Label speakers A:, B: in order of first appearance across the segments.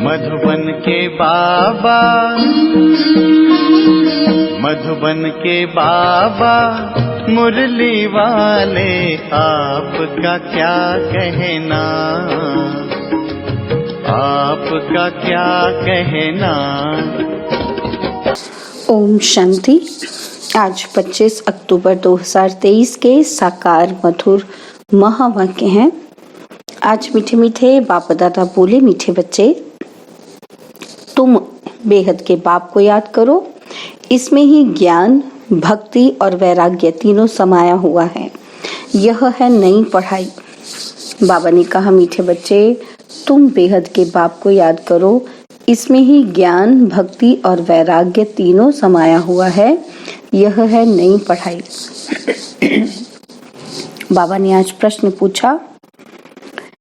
A: मधुबन के बाबा, मधुबन के बाबा मुरली वाले, आपका क्या कहना, आपका क्या कहना।
B: ओम शांति। आज 25 अक्टूबर 2023 के साकार मधुर महावाक्य हैं। आज मीठे मीठे बाप दादा बोले, मीठे बच्चे तुम बेहद के बाप को याद करो, इसमें ही ज्ञान, भक्ति और वैराग्य तीनों समाया हुआ है। यह है नई पढ़ाई। बाबा ने कहा, मीठे बच्चे तुम बेहद के बाप को याद करो, इसमें ही ज्ञान, भक्ति और वैराग्य तीनों समाया हुआ है। यह है नई पढ़ाई। बाबा ने आज प्रश्न पूछा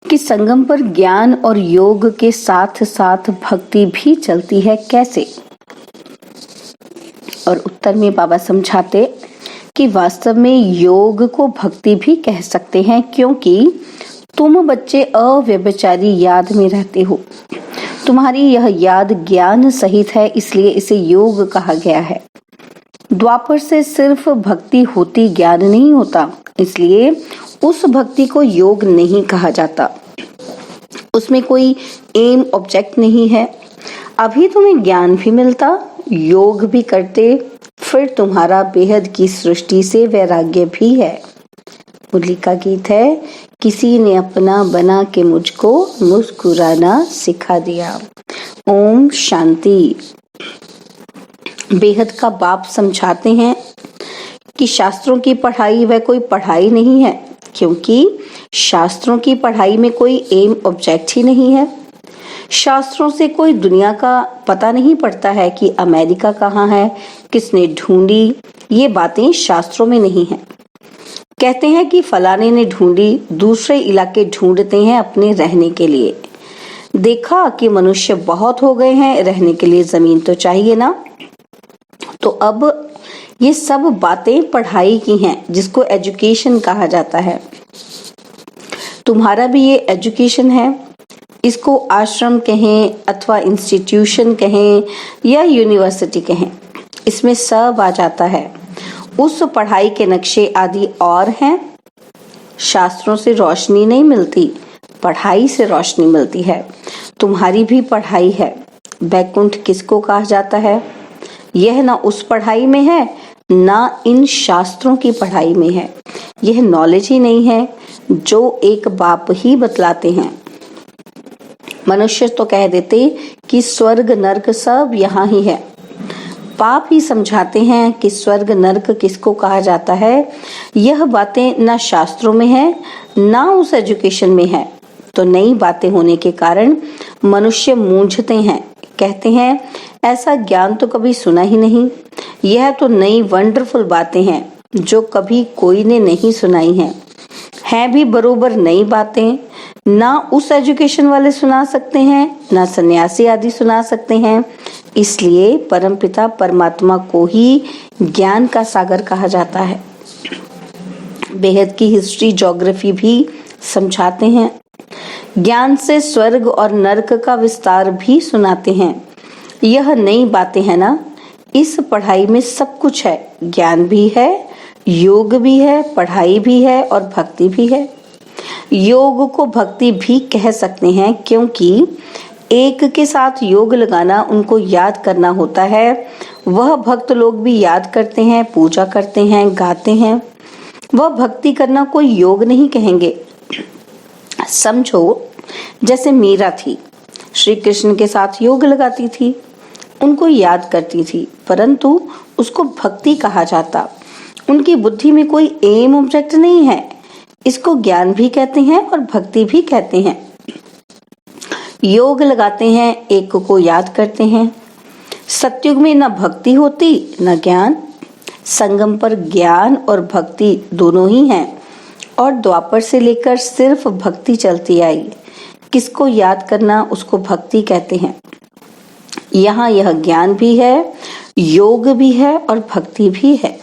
B: कि संगम पर ज्ञान और योग के साथ साथ भक्ति भी चलती है, कैसे? और उत्तर में बाबा समझाते कि वास्तव में योग को भक्ति भी कह सकते हैं, क्योंकि तुम बच्चे अव्यभिचारी याद में रहते हो। तुम्हारी यह याद ज्ञान सहित है, इसलिए इसे योग कहा गया है। द्वापर से सिर्फ भक्ति होती, ज्ञान नहीं होता, इसलिए उस भक्ति को योग नहीं कहा जाता। उसमें कोई एम ऑब्जेक्ट नहीं है। अभी तुम्हें ज्ञान भी मिलता, योग भी करते, फिर तुम्हारा बेहद की सृष्टि से वैराग्य भी है। मुरली का गीत है, किसी ने अपना बना के मुझको मुस्कुराना सिखा दिया। ओम शांति। बेहद का बाप समझाते हैं कि शास्त्रों की पढ़ाई वह कोई पढ़ाई नहीं है, क्योंकि शास्त्रों की पढ़ाई में कोई एम ऑब्जेक्ट ही नहीं है। शास्त्रों से कोई दुनिया का पता नहीं पड़ता है कि अमेरिका कहाँ है, किसने ढूंढी, ये बातें शास्त्रों में नहीं है। कहते हैं कि फलाने ने ढूंढी, दूसरे इलाके ढूंढते हैं अपने रहने के लिए। देखा कि मनुष्य बहुत हो गए हैं, रहने के लिए जमीन तो चाहिए ना। तो अब ये सब बातें पढ़ाई की हैं, जिसको एजुकेशन कहा जाता है। तुम्हारा भी ये एजुकेशन है। इसको आश्रम कहें अथवा इंस्टीट्यूशन कहें या यूनिवर्सिटी कहें, इसमें सब आ जाता है। उस पढ़ाई के नक्शे आदि और हैं। शास्त्रों से रोशनी नहीं मिलती, पढ़ाई से रोशनी मिलती है। तुम्हारी भी पढ़ाई है। बैकुंठ किसको कहा जाता है? यह ना उस पढ़ाई में है, ना इन शास्त्रों की पढ़ाई में है। यह नॉलेज ही नहीं है जो एक बाप ही बतलाते हैं। मनुष्य तो कह देते कि स्वर्ग नरक सब यहाँ ही है। पाप ही समझाते हैं कि स्वर्ग नरक किसको कहा जाता है। यह बातें ना शास्त्रों में है, ना उस एजुकेशन में है। तो नई बातें होने के कारण मनुष्य मूंझते हैं, कहते हैं ऐसा ज्ञान तो कभी सुना ही नहीं। यह तो नई वंडरफुल बातें हैं जो कभी कोई ने नहीं सुनाई हैं भी बरोबर नई बातें। ना उस एजुकेशन वाले सुना सकते हैं, ना सन्यासी आदि सुना सकते हैं। इसलिए परमपिता परमात्मा को ही ज्ञान का सागर कहा जाता है। बेहद की हिस्ट्री, ज्योग्राफी भी समझाते हैं। ज्ञान से स्वर्ग और नरक का विस्तार भी सुनाते हैं। यह नई बातें हैं ना। इस पढ़ाई में सब कुछ है, ज्ञान भी है, योग भी है, पढ़ाई भी है और भक्ति भी है। योग को भक्ति भी कह सकते हैं, क्योंकि एक के साथ योग लगाना, उनको याद करना होता है। वह भक्त लोग भी याद करते हैं, पूजा करते हैं, गाते हैं। वह भक्ति करना कोई योग नहीं कहेंगे। समझो जैसे मीरा थी, श्री कृष्ण के साथ योग लगाती थी, उनको याद करती थी, परंतु उसको भक्ति कहा जाता। उनकी बुद्धि में कोई एम ऑब्जेक्ट नहीं है। इसको ज्ञान भी कहते हैं और भक्ति भी कहते हैं। योग लगाते हैं, एक को याद करते हैं। सतयुग में न भक्ति होती न ज्ञान। संगम पर ज्ञान और भक्ति दोनों ही हैं, और द्वापर से लेकर सिर्फ भक्ति चलती आई। किसको याद करना, उसको भक्ति कहते हैं। यहाँ यह ज्ञान भी है, योग भी है और भक्ति भी है।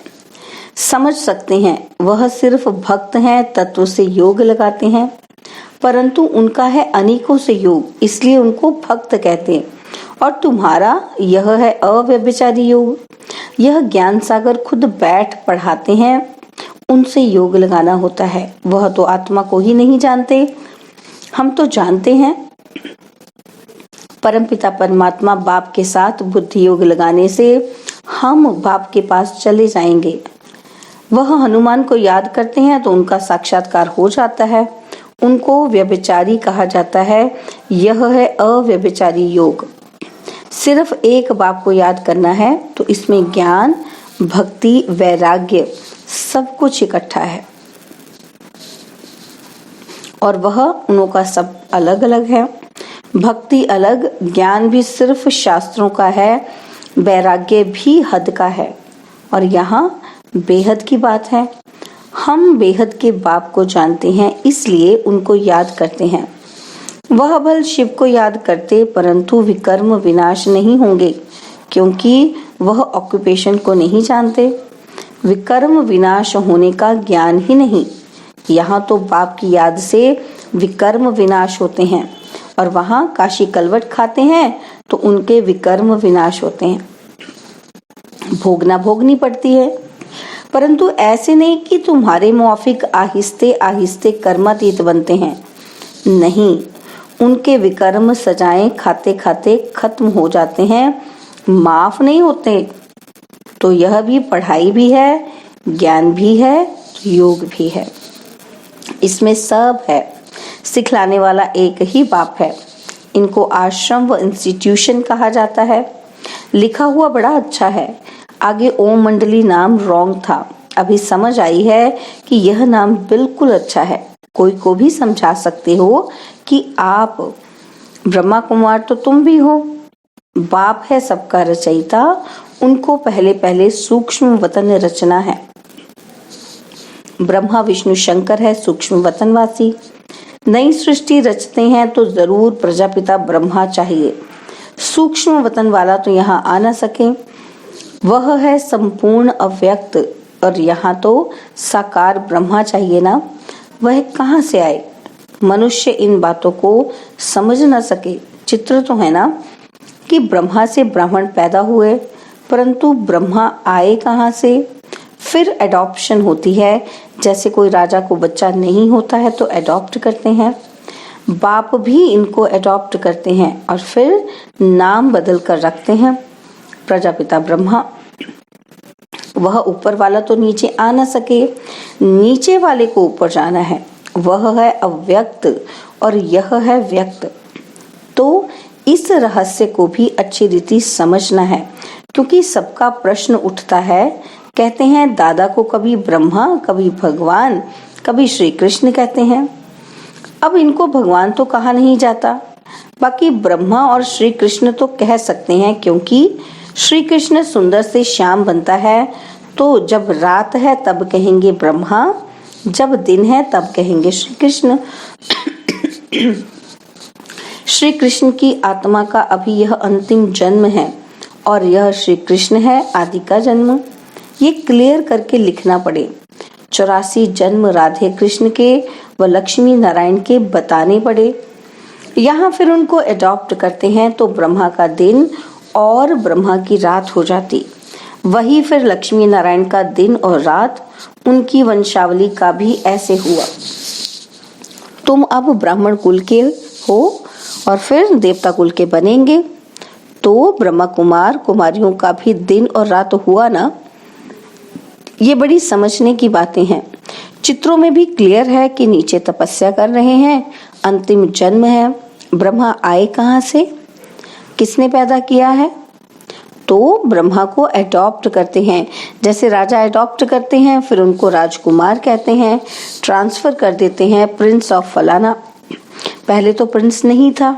B: समझ सकते हैं, वह सिर्फ भक्त हैं, तत्व से योग लगाते हैं। परंतु उनका है अनेकों से योग, इसलिए उनको भक्त कहते हैं। और तुम्हारा यह है अव्यभिचारी योग। यह ज्ञान सागर खुद बैठ पढ़ाते हैं, उनसे योग लगाना होता है। वह तो आत्मा को ही नहीं जानते, हम तो जानते हैं। परमपिता परमात्मा बाप के साथ बुद्धि योग लगाने से हम बाप के पास चले जाएंगे। वह हनुमान को याद करते हैं तो उनका साक्षात्कार हो जाता है। उनको व्यभिचारी कहा जाता है। यह है अव्यभिचारी योग। सिर्फ एक बाप को याद करना है तो इसमें ज्ञान, भक्ति, वैराग्य सब कुछ इकट्ठा है। और वह उनका सब अलग अलग है। भक्ति अलग, ज्ञान भी सिर्फ शास्त्रों का है, वैराग्य भी हद का है। और यहाँ बेहद की बात है। हम बेहद के बाप को जानते हैं, इसलिए उनको याद करते हैं। वह बल शिव को याद करते, परंतु विकर्म विनाश नहीं होंगे, क्योंकि वह ऑक्यूपेशन को नहीं जानते। विकर्म विनाश होने का ज्ञान ही नहीं। यहाँ तो बाप की याद से विकर्म विनाश होते हैं, और वहाँ काशी कलवट खाते हैं तो उनके विकर्म विनाश होते हैं। भोगना भोगनी पड़ती है, परंतु ऐसे नहीं कि तुम्हारे मुआफिक आहिस्ते आहिस्ते कर्मातीत बनते हैं। नहीं, उनके विकर्म सजाएं खाते खाते खत्म हो जाते हैं, माफ नहीं होते। तो यह भी पढ़ाई भी है, ज्ञान भी है, योग भी है। इसमें सब है। सिखलाने वाला एक ही बाप है। इनको आश्रम व इंस्टीट्यूशन कहा जाता है। लिखा हुआ बड़ा अच्छा है। आगे ओम मंडली नाम रॉन्ग था, अभी समझ आई है कि यह नाम बिल्कुल अच्छा है। कोई को भी समझा सकते हो कि आप ब्रह्मा कुमार तो तुम भी हो। बाप है सबका रचयिता, उनको पहले पहले सूक्ष्म वतन रचना है। ब्रह्मा विष्णु शंकर है सूक्ष्म वतनवासी। नई सृष्टि रचते हैं तो जरूर प्रजापिता ब्रह्मा चाहिए। सूक्ष्म वतन वाला तो यहाँ आ न सके। वह है संपूर्ण अव्यक्त, और यहाँ तो साकार ब्रह्मा चाहिए ना। वह कहाँ से आए? मनुष्य इन बातों को समझ न सके। चित्र तो है ना कि ब्रह्मा से ब्राह्मण पैदा हुए, परंतु ब्रह्मा आए कहाँ से? फिर एडॉप्शन होती है। जैसे कोई राजा को बच्चा नहीं होता है तो एडॉप्ट करते हैं, बाप भी इनको एडॉप्ट करते हैं और फिर नाम बदल कर रखते हैं प्रजापिता ब्रह्मा। वह ऊपर वाला तो नीचे आ न सके, नीचे वाले को ऊपर जाना है। वह है अव्यक्त और यह है व्यक्त। तो इस रहस्य को भी अच्छी रीति समझना है, क्योंकि सबका प्रश्न उठता है। कहते हैं दादा को कभी ब्रह्मा, कभी भगवान, कभी श्री कृष्ण कहते हैं। अब इनको भगवान तो कहा नहीं जाता, बाकी ब्रह्मा और श्री कृष्ण तो कह सकते हैं, क्योंकि श्री कृष्ण सुंदर से श्याम बनता है। तो जब रात है तब कहेंगे ब्रह्मा, जब दिन है तब कहेंगे श्री कृष्ण। श्री कृष्ण की आत्मा का अभी यह अंतिम जन्म है और यह श्री कृष्ण है आदि का जन्म। ये क्लियर करके लिखना पड़े। 84 जन्म राधे कृष्ण के व लक्ष्मी नारायण के बताने पड़े। यहाँ फिर उनको एडॉप्ट करते हैं तो ब्रह्मा का दिन और ब्रह्मा की रात हो जाती। वही फिर लक्ष्मी नारायण का दिन और रात। उनकी वंशावली का भी ऐसे हुआ। तुम अब ब्राह्मण कुल के हो और फिर देवता कुल के बनेंगे, तो ब्रह्मा कुमार कुमारियों का भी दिन और रात हुआ ना। ये बड़ी समझने की बातें हैं। चित्रों में भी क्लियर है कि नीचे तपस्या कर रहे हैं, अंतिम जन्म है। ब्रह्मा आए कहाँ से, किसने पैदा किया है? तो ब्रह्मा को एडॉप्ट करते हैं। जैसे राजा एडॉप्ट करते हैं, फिर उनको राजकुमार कहते हैं, ट्रांसफर कर देते हैं प्रिंस ऑफ फलाना। पहले तो प्रिंस नहीं था,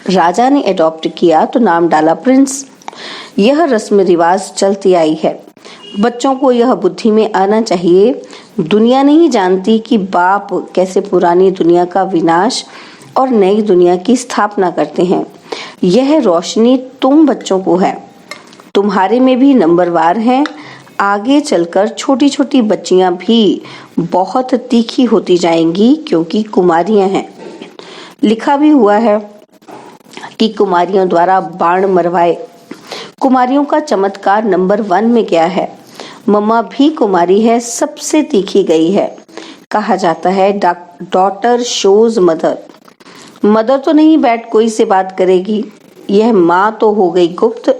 B: राजा ने एडॉप्ट किया तो नाम डाला प्रिंस। यह रस्म रिवाज चलती आई है। बच्चों को यह बुद्धि में आना चाहिए। दुनिया नहीं जानती कि बाप कैसे पुरानी दुनिया का विनाश और नई दुनिया की स्थापना करते हैं। यह रोशनी तुम बच्चों को है, तुम्हारे में भी नंबरवार है। आगे चलकर छोटी छोटी बच्चियां भी बहुत तीखी होती जाएंगी क्योंकि कुमारियां हैं। लिखा भी हुआ है कि कुमारियों द्वारा बाण मरवाए। कुमारियों का चमत्कार नंबर 1 में क्या है? मम्मा भी कुमारी है, सबसे तीखी गई है। कहा जाता है डॉटर शोज मदर। मदर तो नहीं बैठ कोई से बात करेगी, यह माँ तो हो गई गुप्त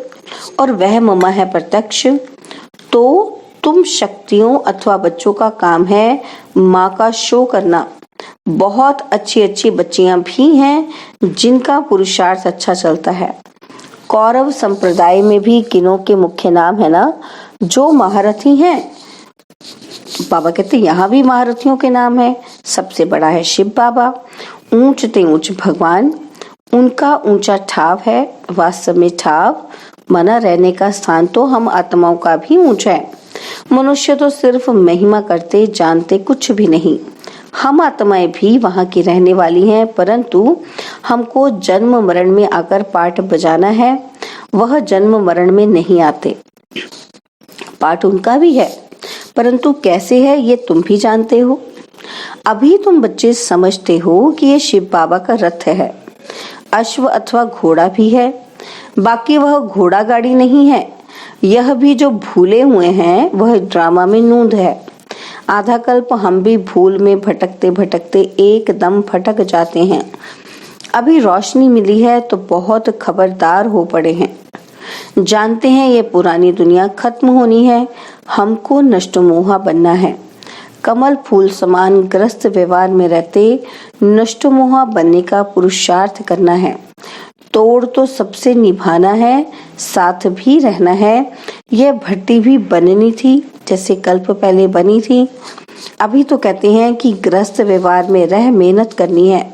B: और वह मम्मा है प्रत्यक्ष। तो तुम शक्तियों अथवा बच्चों का काम है माँ का शो करना। बहुत अच्छी अच्छी बच्चियां भी हैं जिनका पुरुषार्थ अच्छा चलता है। कौरव संप्रदाय में भी किनों के मुख्य नाम है ना जो महारथी हैं। बाबा कहते यहाँ भी महारथियों के नाम है। सबसे बड़ा है शिव बाबा, ऊंच ते ऊंच भगवान। उनका ऊंचा ठाव है। वास्तव में ठाव मना रहने का स्थान तो हम आत्माओं का भी ऊंचा है। मनुष्य तो सिर्फ महिमा करते जानते कुछ भी नहीं। हम आत्माएं भी वहां की रहने वाली हैं, परंतु हमको जन्म मरण में आकर पाठ बजाना है। वह जन्म मरण में नहीं आते। पाठ उनका भी है, परंतु कैसे है ये तुम भी जानते हो। अभी तुम बच्चे समझते हो कि ये शिव बाबा का रथ है, अश्व अथवा घोड़ा भी है। बाकी वह घोड़ा गाड़ी नहीं है। यह भी जो भूले हुए हैं वह ड्रामा में नूंद है। आधा कल्प हम भी भूल में भटकते भटकते एकदम भटक जाते हैं। अभी रोशनी मिली है तो बहुत खबरदार हो पड़े हैं। जानते हैं ये पुरानी दुनिया खत्म होनी है, हमको नष्टमोहा बनना है। कमल फूल समान ग्रस्त व्यवहार में रहते नष्टमोहा बनने का पुरुषार्थ करना है। तोड़ तो सबसे निभाना है, साथ भी रहना है। यह भट्टी भी बननी थी जैसे कल्प पहले बनी थी। अभी तो कहते हैं कि ग्रस्त व्यवहार में रह मेहनत करनी है।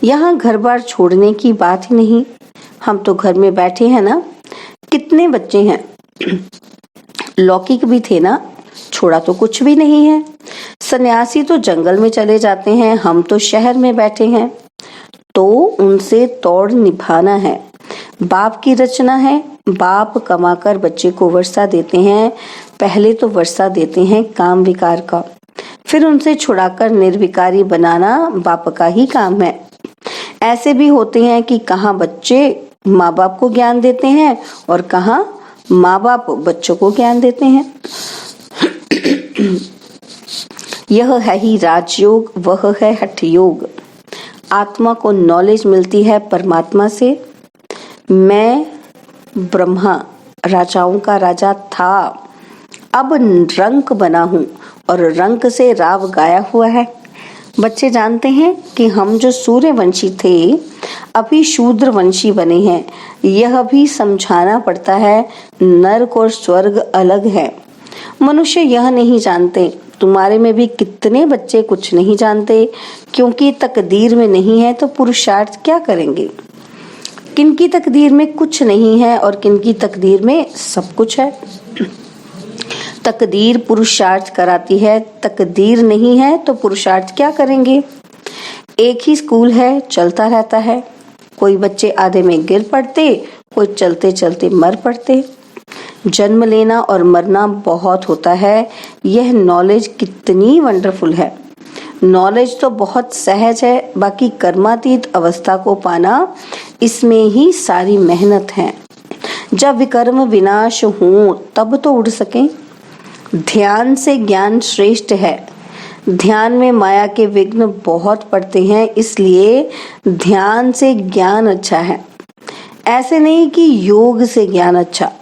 B: यहाँ घर बार छोड़ने की बात ही नहीं। हम तो घर में बैठे हैं ना। कितने बच्चे हैं, लौकिक भी थे ना, छोड़ा तो कुछ भी नहीं है। सन्यासी तो जंगल में चले जाते हैं, हम तो शहर में बैठे हैं। तो उनसे तोड़ निभाना है। बाप की रचना है। बाप कमाकर बच्चे को वर्षा देते हैं। पहले तो वर्षा देते हैं काम विकार का, फिर उनसे छुड़ाकर निर्विकारी बनाना बाप का ही काम है। ऐसे भी होते हैं कि कहाँ बच्चे माँ बाप को ज्ञान देते हैं और कहाँ माँ बाप बच्चों को ज्ञान देते हैं। यह है ही राजयोग, वह है हठ योग। आत्मा को नॉलेज मिलती है परमात्मा से। मैं ब्रह्मा राजाओं का राजा था, अब रंक बना हूँ और रंक से राव गाया हुआ है। बच्चे जानते हैं कि हम जो सूर्यवंशी थे अभी शूद्रवंशी बने हैं। यह भी समझाना पड़ता है नरक और स्वर्ग अलग है। मनुष्य यह नहीं जानते। तुम्हारे में भी कितने बच्चे कुछ नहीं जानते, क्योंकि तकदीर में नहीं है तो पुरुषार्थ क्या करेंगे। किनकी तकदीर में कुछ नहीं है और किनकी तकदीर में सब कुछ है। तकदीर पुरुषार्थ कराती है, तकदीर नहीं है तो पुरुषार्थ क्या करेंगे। एक ही स्कूल है, चलता रहता है। कोई बच्चे आधे में गिर पड़ते, कोई चलते चलते मर पड़ते। जन्म लेना और मरना बहुत होता है। यह नॉलेज कितनी वंडरफुल है। नॉलेज तो बहुत सहज है, बाकी कर्मातीत अवस्था को पाना इसमें ही सारी मेहनत है। जब विकर्म विनाश हो तब तो उड़ सकें। ध्यान से ज्ञान श्रेष्ठ है। ध्यान में माया के विघ्न बहुत पड़ते हैं, इसलिए ध्यान से ज्ञान अच्छा है। ऐसे नहीं कि योग से ज्ञान अच्छा।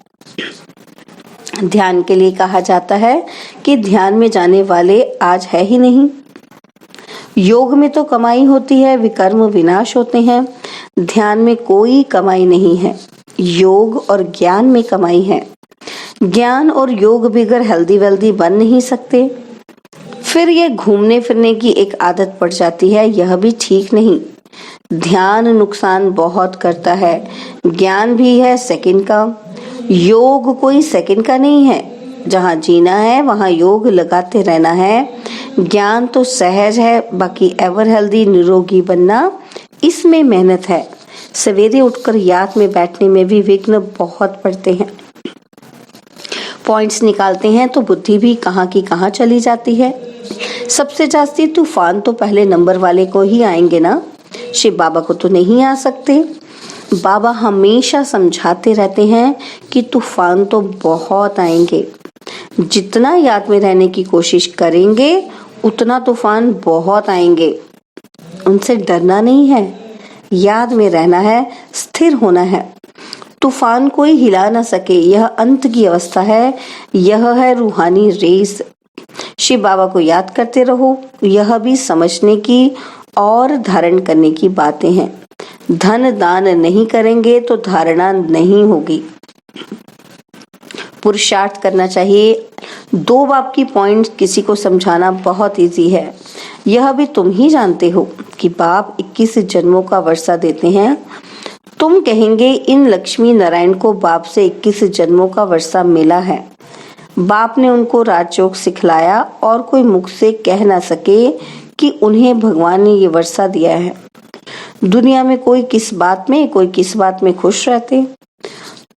B: ध्यान के लिए कहा जाता है कि ध्यान में जाने वाले आज है ही नहीं। योग में तो कमाई होती है, विकर्म विनाश होते हैं। ध्यान में कोई कमाई नहीं है, योग और ज्ञान में कमाई है। ज्ञान और योग बिगर हेल्दी वेल्दी बन नहीं सकते। फिर ये घूमने फिरने की एक आदत पड़ जाती है, यह भी ठीक नहीं। ध्यान नुकसान बहुत करता है। ज्ञान भी है सेकंड का, योग कोई सेकंड का नहीं है। जहाँ जीना है वहाँ योग लगाते रहना है। ज्ञान तो सहज है, बाकी एवर हेल्दी निरोगी बनना इसमें मेहनत है। सवेरे उठकर याद में बैठने में भी विघ्न बहुत पड़ते हैं। पॉइंट्स निकालते हैं तो बुद्धि भी कहाँ की कहाँ चली जाती है। सबसे जास्ती तूफान तो पहले नंबर वाले को ही आएंगे ना, शिव बाबा को तो नहीं आ सकते। बाबा हमेशा समझाते रहते हैं कि तूफान तो बहुत आएंगे, जितना याद में रहने की कोशिश करेंगे उतना तूफान बहुत आएंगे। उनसे डरना नहीं है, याद में रहना है, स्थिर होना है। तूफान कोई हिला ना सके, यह अंत की अवस्था है, यह है रूहानी रेस। शिव बाबा को याद करते रहो, यह भी समझने की और धारण करने की बातें हैं। धन दान नहीं करेंगे तो धारणा नहीं होगी। पुरुषार्थ करना चाहिए। 2 बाप की पॉइंट किसी को समझाना बहुत इजी है। यह भी तुम ही जानते हो कि बाप 21 जन्मों का वर्षा देते हैं। तुम कहेंगे इन लक्ष्मी नारायण को बाप से 21 जन्मों का वर्षा मिला है। बाप ने उनको राजयोग सिखलाया और कोई मुख से कह ना सके कि उन्हें भगवान ने ये वर्षा दिया है। दुनिया में कोई किस बात में खुश रहते।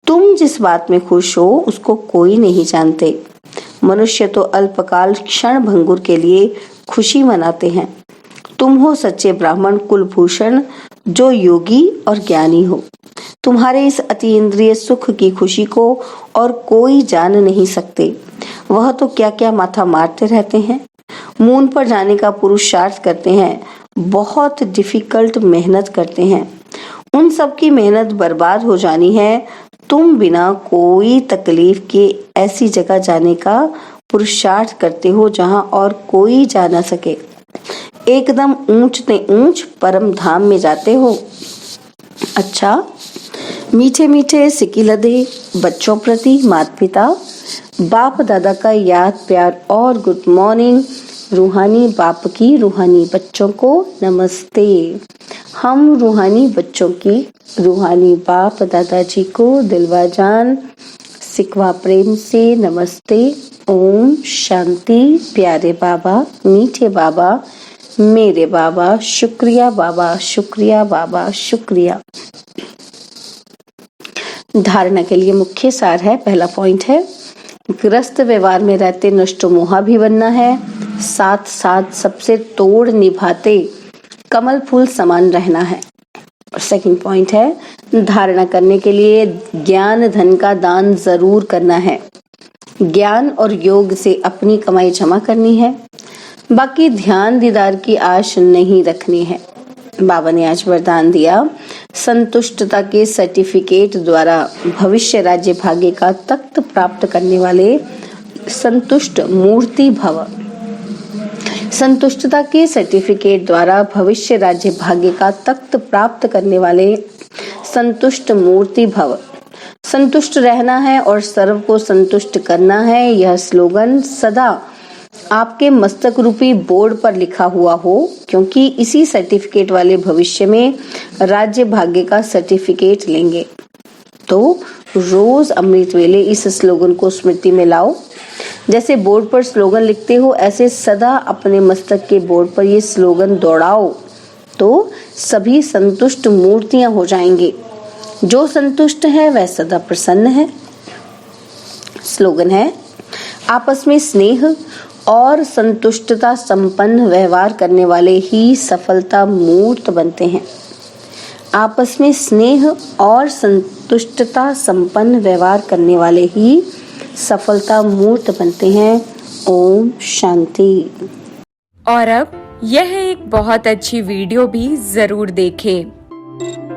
B: तुम जिस बात में खुश हो उसको कोई नहीं जानते। मनुष्य तो अल्पकाल क्षण भंगुर के लिए खुशी मनाते हैं। तुम हो सच्चे ब्राह्मण कुलभूषण जो योगी और ज्ञानी हो। तुम्हारे इस अतीन्द्रिय सुख की खुशी को और कोई जान नहीं सकते। वह तो क्या क्या माथा मारते रहते हैं, मून पर जाने का पुरुषार्थ करते हैं, बहुत डिफिकल्ट मेहनत करते हैं। उन सब की मेहनत बर्बाद हो जानी है। तुम बिना कोई तकलीफ के ऐसी जगह जाने का पुरुषार्थ करते हो जहां और कोई जा न सके। एकदम ऊंच ने ऊंच परम धाम में जाते हो। अच्छा, मीठे मीठे सिकी लदे बच्चों प्रति माता पिता बाप दादा का याद प्यार और गुड मॉर्निंग। रूहानी बाप की रूहानी बच्चों को नमस्ते। हम रूहानी बच्चों की रूहानी बाप दादाजी को दिलवा जान सिकवा प्रेम से नमस्ते। ओम शांति। प्यारे बाबा, मीठे बाबा, मेरे बाबा, शुक्रिया बाबा, शुक्रिया बाबा, शुक्रिया। धारणा के लिए मुख्य सार है। पहला पॉइंट है ग्रस्त व्यवहार में रहते नष्ट मोहा भी बनना है, साथ साथ सबसे तोड़ निभाते कमल फूल समान रहना है। और सेकंड पॉइंट है धारणा करने के लिए ज्ञान धन का दान जरूर करना है। ज्ञान और योग से अपनी कमाई जमा करनी है, बाकी ध्यान दीदार की आश नहीं रखनी है। बाबा ने आज वरदान दिया, संतुष्टता के सर्टिफिकेट द्वारा भविष्य राज्य भाग्य का तख्त प्राप्त करने वाले संतुष्ट मूर्ति भव। संतुष्टता के सर्टिफिकेट द्वारा भविष्य राज्य भाग्य का तख्त प्राप्त करने वाले संतुष्ट मूर्ति भव। संतुष्ट रहना है और सर्व को संतुष्ट करना है। यह स्लोगन सदा आपके मस्तक रूपी बोर्ड पर लिखा हुआ हो, क्योंकि इसी सर्टिफिकेट वाले भविष्य में राज्य भाग्य का सर्टिफिकेट लेंगे। तो रोज अमृत वेले इस स्लोगन को स्मृति में लाओ। जैसे बोर्ड पर स्लोगन लिखते हो, ऐसे सदा अपने मस्तक के बोर्ड पर ये स्लोगन दौड़ाओ, तो सभी संतुष्ट मूर्तियां हो जाएंगे। जो संतुष्ट है वह सदा प्रसन्न है। स्लोगन है, आपस में स्नेह और संतुष्टता संपन्न व्यवहार करने वाले ही सफलता मूर्त बनते हैं। आपस में स्नेह और संतुष्टता संपन्न व्यवहार करने वाले ही सफलता मूर्त बनते हैं। ओम शांति।
C: और अब यह एक बहुत अच्छी वीडियो भी जरूर देखें।